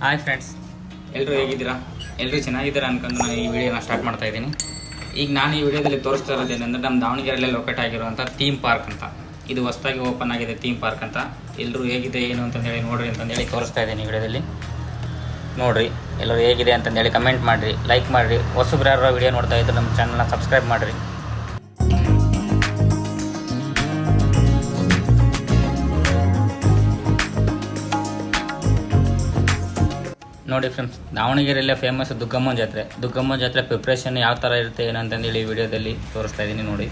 Hi friends, ಎಲ್ಲರೂ ಹೇಗಿದ್ದೀರಾ? ಎಲ್ಲರೂ ಚೆನ್ನಾಗಿದ್ದೀರಾ ಅನ್ಕೊಂಡು ನಾನು ಈ ವಿಡಿಯೋನ ಸ್ಟಾರ್ಟ್ ಮಾಡ್ತಾ ಇದ್ದೀನಿ. ಈಗ ನಾನು ಈ ವಿಡಿಯೋದಲ್ಲಿ ತೋರಿಸ್ತಾ ಇರೋದೇನೆಂದರೆ ನಮ್ಮ ದಾವಣಗೆರೆಯಲ್ಲೇ ಲೊಕೇಟ್ ಆಗಿರುವಂಥ ಥೀಮ್ ಪಾರ್ಕ್ ಅಂತ. ಇದು ಹೊಸದಾಗಿ ಓಪನ್ ಆಗಿದೆ ಥೀಮ್ ಪಾರ್ಕ್ ಅಂತ. ಎಲ್ಲರೂ ಹೇಗಿದೆ ಏನು ಅಂತಂದೇಳಿ ನೋಡ್ರಿ ಅಂತಂದೇಳಿ ತೋರಿಸ್ತಾ ಇದ್ದೀನಿ ಈ ವಿಡಿಯೋದಲ್ಲಿ. ನೋಡಿರಿ ಎಲ್ಲರೂ ಹೇಗಿದೆ ಅಂತಂದೇಳಿ ಕಮೆಂಟ್ ಮಾಡಿರಿ, ಲೈಕ್ ಮಾಡಿರಿ. ಹೊಸಬ್ರು ಯಾರು ವಿಡಿಯೋ ನೋಡ್ತಾ ಇದ್ದರೆ ನಮ್ಮ ಚಾನಲ್ನ ಸಬ್ಸ್ಕ್ರೈಬ್ ಮಾಡಿರಿ. ನೋಡಿ ಫ್ರೆಂಡ್ಸ್, ದಾವಣಗೆರೆಯಲ್ಲೇ ಫೇಮಸ್ ದುಗ್ಗಮ್ಮನ ಜಾತ್ರೆ ಪ್ರಿಪ್ರೇಷನ್ ಯಾವ ಥರ ಇರುತ್ತೆ ಏನು ಅಂತಂದೇಳಿ ವಿಡಿಯೋದಲ್ಲಿ ತೋರಿಸ್ತಾ ಇದ್ದೀನಿ. ನೋಡಿ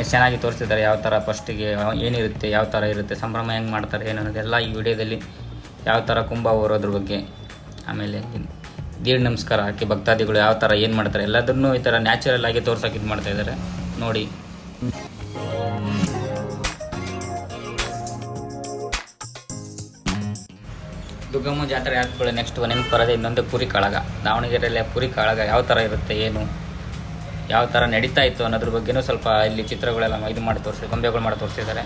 ಎಷ್ಟು ಚೆನ್ನಾಗಿ ತೋರಿಸ್ತಿದ್ದಾರೆ. ಯಾವ ಥರ ಫಸ್ಟಿಗೆ ಏನಿರುತ್ತೆ, ಯಾವ ಥರ ಇರುತ್ತೆ, ಸಂಭ್ರಮ ಹೆಂಗೆ ಮಾಡ್ತಾರೆ ಏನು ಅನ್ನೋದೆಲ್ಲ ಈ ವಿಡಿಯೋದಲ್ಲಿ. ಯಾವ ಥರ ಕುಂಭ ಹೊರೋದ್ರ ಬಗ್ಗೆ, ಆಮೇಲೆ ದೀಡ್ ನಮಸ್ಕಾರ ಹಾಕಿ ಭಕ್ತಾದಿಗಳು ಯಾವ ಥರ ಏನು ಮಾಡ್ತಾರೆ ಎಲ್ಲದನ್ನೂ ಈ ಥರ ನ್ಯಾಚುರಲ್ ಆಗಿ ತೋರ್ಸೋಕೆ ಇದು ಮಾಡ್ತಾಯಿದ್ದಾರೆ ನೋಡಿ. ದುಗ್ಗಮ್ಮ ಜಾತ್ರೆ ಆದ್ಕೊಳ್ಳಿ ನೆಕ್ಸ್ಟ್ ನೆನಪು ಬರೋದೇ ಇನ್ನೊಂದು ಪುರಿ ಕಾಳಗ. ದಾವಣಗೆರೆಯಲ್ಲೇ ಪುರಿ ಕಾಳಗ ಯಾವ ಥರ ಇರುತ್ತೆ, ಏನು ಯಾವ ಥರ ನಡೀತಾ ಇತ್ತು ಅನ್ನೋದ್ರ ಬಗ್ಗೆನೂ ಸ್ವಲ್ಪ ಇಲ್ಲಿ ಚಿತ್ರಗಳೆಲ್ಲ ಇದು ಮಾಡಿ ಗೊಂಬೆಗಳು ಮಾಡಿ ತೋರಿಸಿದ್ದಾರೆ.